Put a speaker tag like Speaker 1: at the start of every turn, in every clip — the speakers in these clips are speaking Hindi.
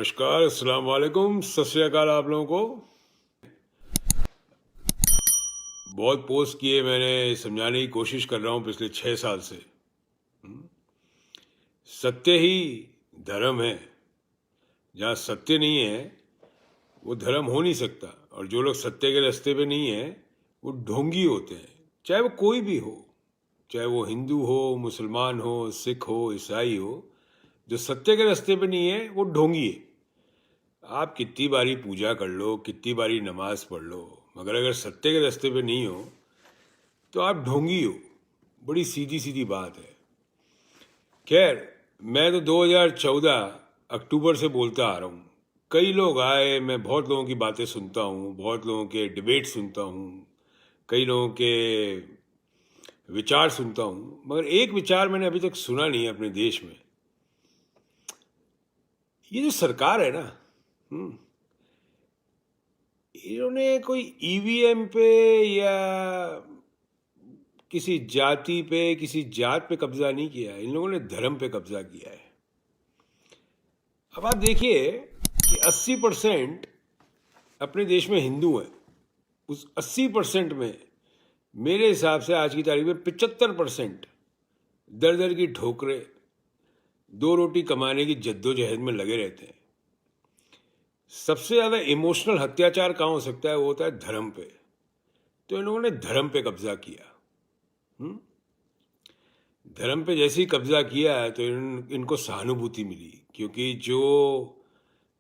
Speaker 1: नमस्कार, अस्सलाम वालेकुम, सत श्री अकाल आप लोगों को। बहुत पोस्ट किए मैंने, समझाने की कोशिश कर रहा हूँ पिछले 6 साल से। सत्य ही धर्म है। जहाँ सत्य नहीं है वो धर्म हो नहीं सकता। और जो लोग सत्य के रास्ते पे नहीं है वो ढोंगी होते हैं, चाहे वो कोई भी हो, चाहे वो हिंदू हो, मुसलमान हो, सिख हो, ईसाई हो। जो सत्य के रास्ते पे नहीं है वो ढोंगी है। आप कितनी बारी पूजा कर लो, कितनी बारी नमाज पढ़ लो, मगर अगर सत्य के रास्ते पे नहीं हो तो आप ढोंगी हो। बड़ी सीधी सीधी बात है। खैर, मैं तो 2014 अक्टूबर से बोलता आ रहा हूँ। कई लोग आए, मैं बहुत लोगों की बातें सुनता हूँ, बहुत लोगों के डिबेट सुनता हूँ, कई लोगों के विचार सुनता हूँ, मगर एक विचार मैंने अभी तक सुना नहीं है अपने देश में। ये जो सरकार है ना, इन्होंने कोई ईवीएम पे या किसी जाति पे, किसी जात पे कब्जा नहीं किया है। इन लोगों ने धर्म पे कब्जा किया है। अब आप देखिए कि 80% अपने देश में हिंदू हैं। उस 80% में मेरे हिसाब से आज की तारीख में 75% दर दर की ठोकरें, दो रोटी कमाने की जद्दोजहद में लगे रहते हैं। सबसे ज्यादा इमोशनल अत्याचार कहाँ हो सकता है? वो होता है धर्म पे। तो इन लोगों ने धर्म पे कब्जा किया। धर्म पे जैसे ही कब्जा किया है तो इनको सहानुभूति मिली, क्योंकि जो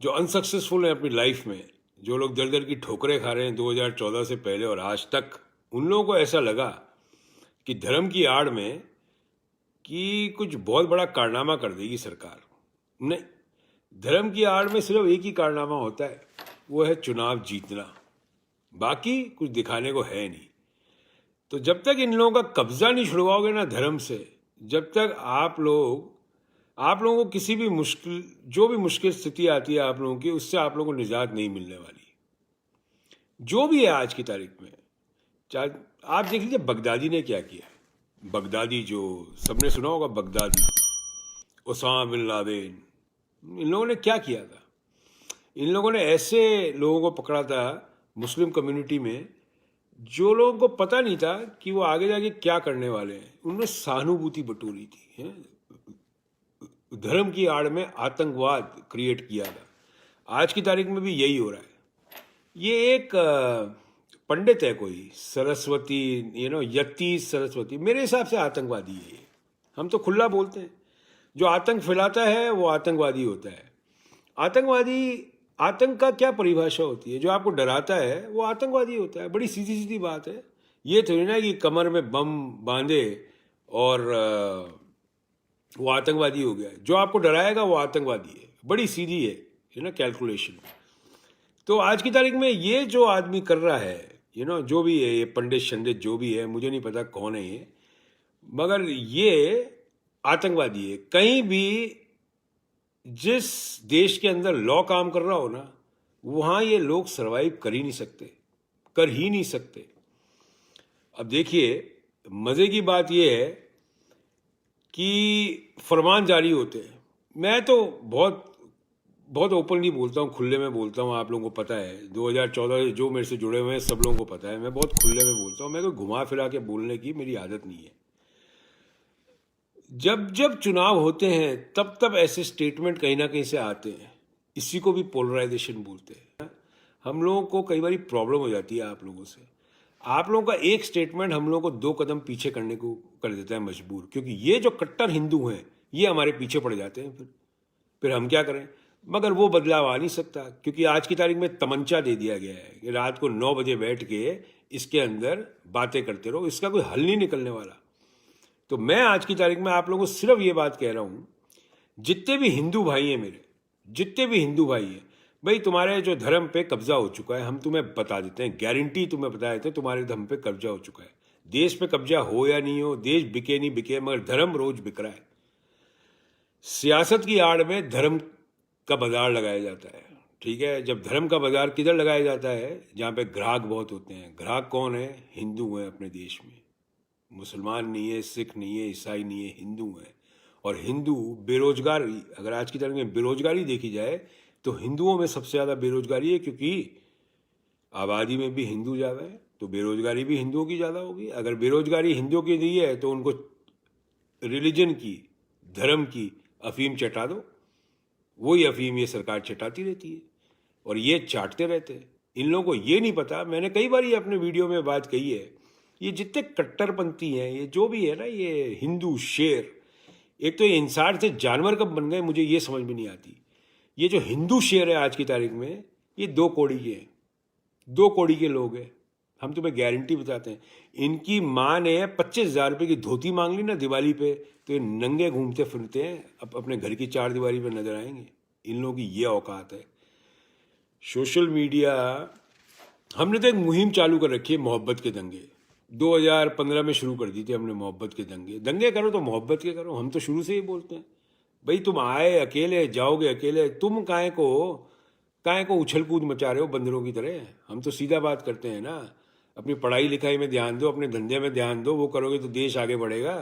Speaker 1: जो अनसक्सेसफुल है अपनी लाइफ में, जो लोग दर दर की ठोकरें खा रहे हैं 2014 से पहले और आज तक, उन लोगों को ऐसा लगा कि धर्म की आड़ में कि कुछ बहुत बड़ा कारनामा कर देगी सरकार। नहीं, धर्म की आड़ में सिर्फ एक ही कारनामा होता है, वो है चुनाव जीतना। बाकी कुछ दिखाने को है नहीं। तो जब तक इन लोगों का कब्जा नहीं छुड़वाओगे ना धर्म से, जब तक आप लोगों को किसी भी मुश्किल, जो भी मुश्किल स्थिति आती है आप लोगों की, उससे आप लोगों को निजात नहीं मिलने वाली। जो भी है आज की तारीख में, चाहे आप देख लीजिए बगदादी ने क्या किया। बगदादी, जो सबने सुना होगा, बगदादी, ओसामा बिन लादेन, इन लोगों ने क्या किया था? इन लोगों ने ऐसे लोगों को पकड़ा था मुस्लिम कम्युनिटी में, जो लोगों को पता नहीं था कि वो आगे जाके क्या करने वाले हैं। उन्होंने सहानुभूति बटोरी थी, है? धर्म की आड़ में आतंकवाद क्रिएट किया था। आज की तारीख में भी यही हो रहा है। ये एक पंडित है, कोई सरस्वती, यति सरस्वती, मेरे हिसाब से आतंकवादी है ये। हम तो खुला बोलते हैं, जो आतंक फैलाता है वो आतंकवादी होता है। आतंक का क्या परिभाषा होती है? जो आपको डराता है वो आतंकवादी होता है। बड़ी सीधी सीधी बात है। ये थोड़ी ना कि कमर में बम बांधे और वो आतंकवादी हो गया। जो आपको डराएगा वो आतंकवादी है। बड़ी सीधी है ना कैलकुलेशन। तो आज की तारीख में ये जो आदमी कर रहा है, जो भी है, ये पंडित शंडित जो भी है, मुझे नहीं पता कौन है ये, मगर ये आतंकवादी है। कहीं भी जिस देश के अंदर लॉ काम कर रहा हो ना, वहां ये लोग सरवाइव कर ही नहीं सकते। अब देखिए, मजे की बात यह है कि फरमान जारी होते हैं। मैं तो बहुत ओपनली बोलता हूँ, खुले में बोलता हूँ। आप लोगों को पता है 2014 जो मेरे से जुड़े हुए हैं सब लोगों को पता है, मैं बहुत खुले में बोलता हूँ। मैं कोई घुमा फिरा के बोलने की मेरी आदत नहीं है। जब जब चुनाव होते हैं तब तब ऐसे स्टेटमेंट कहीं ना कहीं से आते हैं। इसी को भी पोलराइजेशन बोलते हैं। हम लोगों को कई बार प्रॉब्लम हो जाती है आप लोगों से। आप लोगों का एक स्टेटमेंट हम लोगों को 2 कदम पीछे करने को कर देता है मजबूर, क्योंकि ये जो कट्टर हिंदू हैं ये हमारे पीछे पड़ जाते हैं। फिर हम क्या करें? मगर वो बदलाव आ नहीं सकता, क्योंकि आज की तारीख में तमंचा दे दिया गया है कि रात को 9 बजे बैठ के इसके अंदर बातें करते रहो, इसका कोई हल नहीं निकलने वाला। तो मैं आज की तारीख में आप लोगों को सिर्फ ये बात कह रहा हूं, जितने भी हिंदू भाई हैं मेरे, जितने भी हिंदू भाई हैं, भाई तुम्हारे जो धर्म पे कब्जा हो चुका है, हम तुम्हें बता देते हैं, गारंटी तुम्हें बता देते हैं, तुम्हारे धर्म पे कब्जा हो चुका है। देश पे कब्जा हो या नहीं हो, देश बिके नहीं बिके, मगर धर्म रोज बिक रहा है। सियासत की आड़ में धर्म का बाजार लगाया जाता है, ठीक है? जब धर्म का बाजार किधर लगाया जाता है? जहाँ पे ग्राहक बहुत होते हैं। ग्राहक कौन है? हिंदू हैं अपने देश में। मुसलमान नहीं है, सिख नहीं है, ईसाई नहीं है, हिंदू है। और हिंदू बेरोजगारी, अगर आज की तारीख में बेरोजगारी देखी जाए तो हिंदुओं में सबसे ज़्यादा बेरोजगारी है, क्योंकि आबादी में भी हिंदू ज़्यादा है, तो बेरोजगारी भी हिंदुओं की ज़्यादा होगी। अगर बेरोजगारी हिंदुओं की नहीं है तो उनको रिलीजन की, धर्म की अफीम चटा दो। वही अफीम ये सरकार चटाती रहती है और ये चाटते रहते हैं। इन लोगों को ये नहीं पता, मैंने कई बार ये अपने वीडियो में बात कही है, ये जितने कट्टरपंथी हैं, ये जो भी है ना, ये हिंदू शेर, एक तो ये इंसान से जानवर कब बन गए मुझे ये समझ में नहीं आती। ये जो हिंदू शेर है आज की तारीख में, ये 2 कौड़ी के हैं, 2 कौड़ी के लोग हैं। हम तुम्हें गारंटी बताते हैं, इनकी माँ ने 25,000 रुपये की धोती मांग ली ना दिवाली पे, तो ये नंगे घूमते फिरते हैं, अपने घर की 4 दीवारी पे नजर आएंगे। इन लोगों की ये औकात है। सोशल मीडिया, हमने तो एक मुहिम चालू कर रखी है, मोहब्बत के दंगे। 2015 में शुरू कर दी थी हमने मोहब्बत के दंगे। दंगे करो तो मोहब्बत के करो, हम तो शुरू से ही बोलते हैं भाई, तुम आए अकेले जाओगे अकेले, तुम काहे को उछल कूद मचा रहे हो बंदरों की तरह। हम तो सीधा बात करते हैं ना, अपनी पढ़ाई लिखाई में ध्यान दो, अपने धंधे में ध्यान दो, वो करोगे तो देश आगे बढ़ेगा।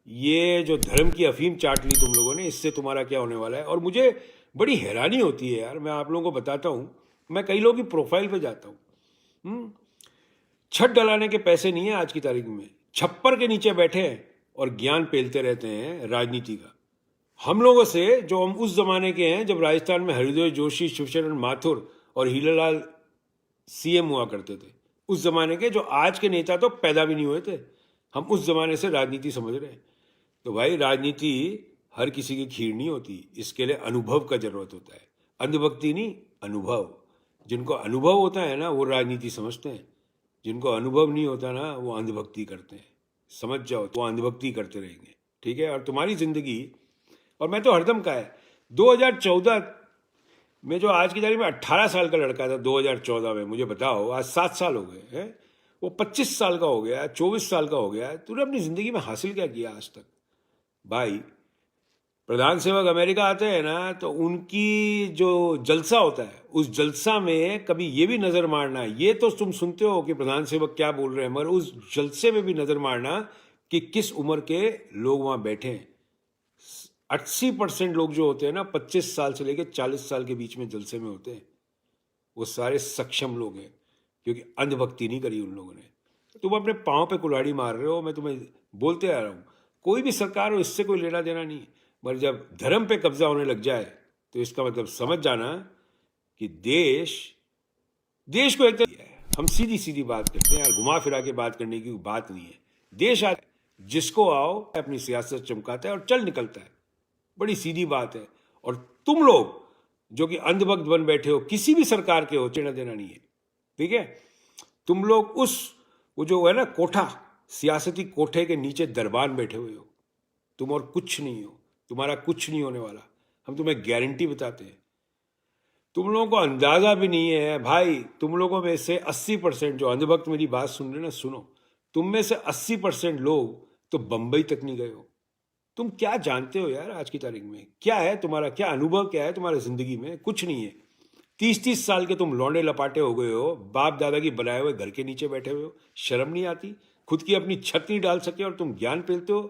Speaker 1: ये जो धर्म की अफीम चाट ली तुम लोगों ने, इससे तुम्हारा क्या होने वाला है। और मुझे बड़ी हैरानी होती है यार, मैं आप लोगों को बताता हूँ, मैं कई लोगों की प्रोफाइल पे जाता हूँ, छत डलाने के पैसे नहीं है आज की तारीख में, छप्पर के नीचे बैठे हैं और ज्ञान पेलते रहते हैं राजनीति का। हम लोगों से, जो हम उस जमाने के हैं जब राजस्थान में हरिदेव जोशी, शिवशरण माथुर और हीरालाल सीएम हुआ करते थे, उस जमाने के, जो आज के नेता तो पैदा भी नहीं हुए थे, हम उस जमाने से राजनीति समझ रहे हैं। तो भाई, राजनीति हर किसी की खीर नहीं होती, इसके लिए अनुभव का जरूरत होता है, अंधभक्ति नहीं, अनुभव। जिनको अनुभव होता है ना, वो राजनीति समझते हैं, जिनको अनुभव नहीं होता ना, वो अंधभक्ति करते हैं। समझ जाओ, तो अंधभक्ति करते रहेंगे, ठीक है। और तुम्हारी जिंदगी, और मैं तो हरदम का है, 2014 में, जो आज की तारीख में 18 साल का लड़का था 2014 में, मुझे बताओ आज 7 साल हो गए हैं, वो 25 साल का हो गया, 24 साल का हो गया। तूने अपनी जिंदगी में हासिल क्या किया आज तक भाई? प्रधान सेवक अमेरिका आते हैं ना, तो उनकी जो जलसा होता है, उस जलसा में कभी ये भी नजर मारना, ये तो तुम सुनते हो कि प्रधान सेवक क्या बोल रहे हैं, मगर उस जलसे में भी नजर मारना कि किस उम्र के लोग वहां बैठे हैं। 80% लोग जो होते हैं ना, 25 साल से लेकर 40 साल के बीच में जलसे में होते हैं, वो सारे सक्षम लोग हैं, क्योंकि अंधभक्ति नहीं करी उन लोगों ने। तुम अपने पाँव पे कुल्हाड़ी मार रहे हो, मैं तुम्हें बोलते आ रहा हूँ, कोई भी सरकार हो, इससे कोई लेना देना नहीं, मगर जब धर्म पे कब्जा होने लग जाए तो इसका मतलब समझ जाना कि देश को एक तरह, हम सीधी सीधी बात करते हैं यार, घुमा फिरा के बात करने की बात नहीं है। देश जिसको आओ अपनी सियासत चमकाता है और चल निकलता है, बड़ी सीधी बात है। और तुम लोग जो कि अंधभक्त बन बैठे हो, किसी भी सरकार के हो, लेना देना नहीं है, ठीक है। तुम लोग वो जो है ना कोठा, सियासती कोठे के नीचे दरबान बैठे हुए हो, तुम और कुछ नहीं हो, तुम्हारा कुछ नहीं होने वाला, हम तुम्हें गारंटी बताते हैं। तुम लोगों को अंदाजा भी नहीं है भाई, तुम लोगों में से 80% जो अंधभक्त मेरी बात सुन रहे ना, सुनो, तुम में से 80% लोग तो बंबई तक नहीं गए हो। तुम क्या जानते हो यार आज की तारीख में? क्या है तुम्हारा, क्या अनुभव, क्या है तुम्हारी जिंदगी में? कुछ नहीं है। 30-30 साल के तुम लौंडे लपाटे हो गए हो, बाप दादा की बनाए हुए घर के नीचे बैठे हुए हो, शर्म नहीं आती? खुद की अपनी छत नहीं डाल सके और तुम ज्ञान पेलते हो,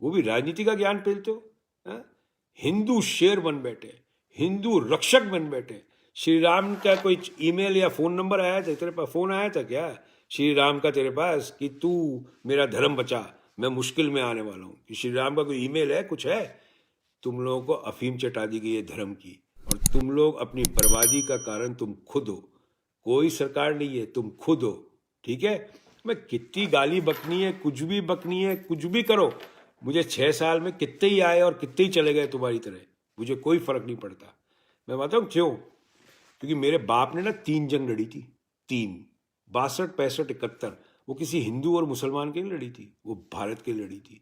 Speaker 1: वो भी राजनीति का ज्ञान पेलते हो। हिंदू शेर बन बैठे, हिंदू रक्षक बन बैठे। श्री राम का कोई ईमेल या फोन नंबर आया था तेरे पास? फोन आया था क्या श्री राम का तेरे पास कि तू मेरा धर्म बचा, मैं मुश्किल में आने वाला हूं? श्री राम का कोई ईमेल है, कुछ है? तुम लोगों को अफीम चटा दी गई है धर्म की, और तुम लोग अपनी बर्बादी का कारण तुम खुद हो, कोई सरकार नहीं है, तुम खुद हो, ठीक है। मैं कितनी गाली बकनी है, कुछ भी बकनी है, कुछ भी करो, मुझे 6 साल में कितने ही आए और कितने ही चले गए तुम्हारी तरह, मुझे कोई फर्क नहीं पड़ता। मैं बताऊं क्यों? क्योंकि मेरे बाप ने ना 3 जंग लड़ी थी, 3, 62, 65, 71। वो किसी हिंदू और मुसलमान के लिए लड़ी थी, वो भारत के लिए लड़ी थी,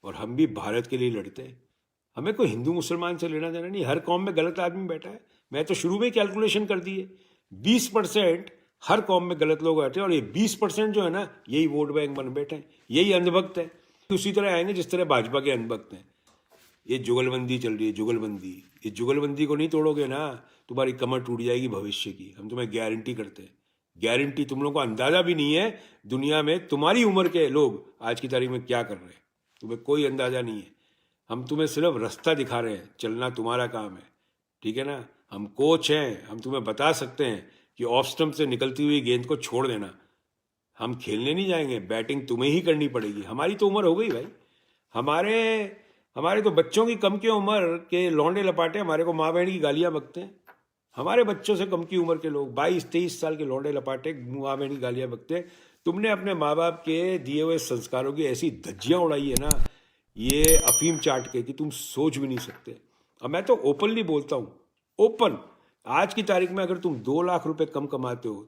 Speaker 1: और हम भी भारत के लिए लड़ते हैं। हमें कोई हिंदू मुसलमान से लेना देना नहीं, हर कौम में गलत आदमी बैठा है। मैं तो शुरू में कैलकुलेशन कर दी है, 20% हर कौम में गलत लोग बैठे हैं, और ये 20% जो है ना, यही वोट बैंक बन बैठे हैं, यही अंधभक्त है। उसी तरह आएंगे जिस तरह भाजपा के अंधभक्त हैं। ये जुगलबंदी चल रही है, जुगलबंदी, ये जुगलबंदी को नहीं तोड़ोगे ना, तुम्हारी कमर टूट जाएगी भविष्य की, हम तुम्हें गारंटी करते हैं, गारंटी। तुम लोगों को अंदाजा भी नहीं है दुनिया में तुम्हारी उम्र के लोग आज की तारीख में क्या कर रहे हैं, तुम्हें कोई अंदाजा नहीं है। हम तुम्हें सिर्फ रास्ता दिखा रहे हैं, चलना तुम्हारा काम है, ठीक है ना। हम कोच हैं, हम तुम्हें बता सकते हैं कि ऑफ स्टंप से निकलती हुई गेंद को छोड़ देना। हम खेलने नहीं जाएंगे, बैटिंग तुम्हें ही करनी पड़ेगी। हमारी तो उम्र हो गई भाई, हमारे हमारे तो बच्चों की कम की उम्र के लौंडे लपाटे हमारे को माँ बहन की गालियां बकते हैं। हमारे बच्चों से कम की उम्र के लोग 22-23 साल के लौंडे लपाटे माँ बहन की गालियां बकते हैं। तुमने अपने माँ बाप के दिए हुए संस्कारों की ऐसी धज्जियां उड़ाई है ना, ये अफीम चाट के, कि तुम सोच भी नहीं सकते। अब मैं तो ओपनली बोलता हूँ, ओपन, आज की तारीख में अगर तुम 2 लाख रुपए कम कमाते हो,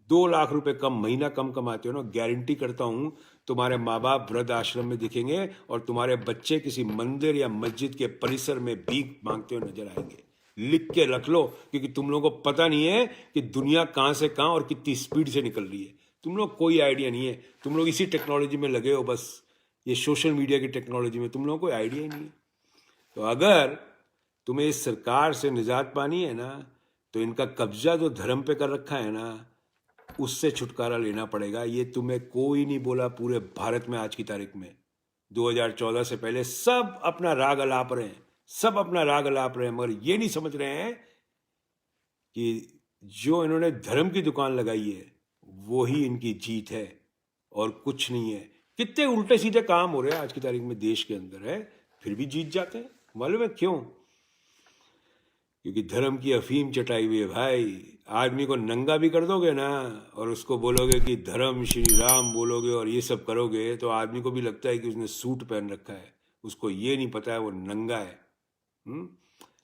Speaker 1: 2 लाख रुपए कम, महीना कम कमाते हो ना, गारंटी करता हूं तुम्हारे माँ बाप वृद्ध आश्रम में दिखेंगे और तुम्हारे बच्चे किसी मंदिर या मस्जिद के परिसर में भीख मांगते हुए नजर आएंगे। लिख के रख लो, क्योंकि तुम लोगों को पता नहीं है कि दुनिया कहां से कहां और कितनी स्पीड से निकल रही है। तुम लोग कोई आइडिया नहीं है, तुम लोग इसी टेक्नोलॉजी में लगे हो, बस ये सोशल मीडिया की टेक्नोलॉजी में तुम लोगों को कोई आइडिया ही नहीं है। तो अगर तुम्हें इस सरकार से निजात पानी है ना, तो इनका कब्जा जो धर्म पे कर रखा है ना, उससे छुटकारा लेना पड़ेगा। ये तुम्हें कोई नहीं बोला पूरे भारत में आज की तारीख में। 2014 से पहले सब अपना राग अलाप रहे हैं, सब अपना राग अलाप रहे हैं, मगर ये नहीं समझ रहे हैं कि जो इन्होंने धर्म की दुकान लगाई है वो ही इनकी जीत है और कुछ नहीं है। कितने उल्टे सीधे काम हो रहे हैं आज की तारीख में देश के अंदर है, फिर भी जीत जाते हैं। मालूम है क्यों? क्योंकि धर्म की अफीम चटाई हुई है भाई। आदमी को नंगा भी कर दोगे ना और उसको बोलोगे कि धर्म श्री राम बोलोगे और ये सब करोगे, तो आदमी को भी लगता है कि उसने सूट पहन रखा है, उसको ये नहीं पता है वो नंगा है।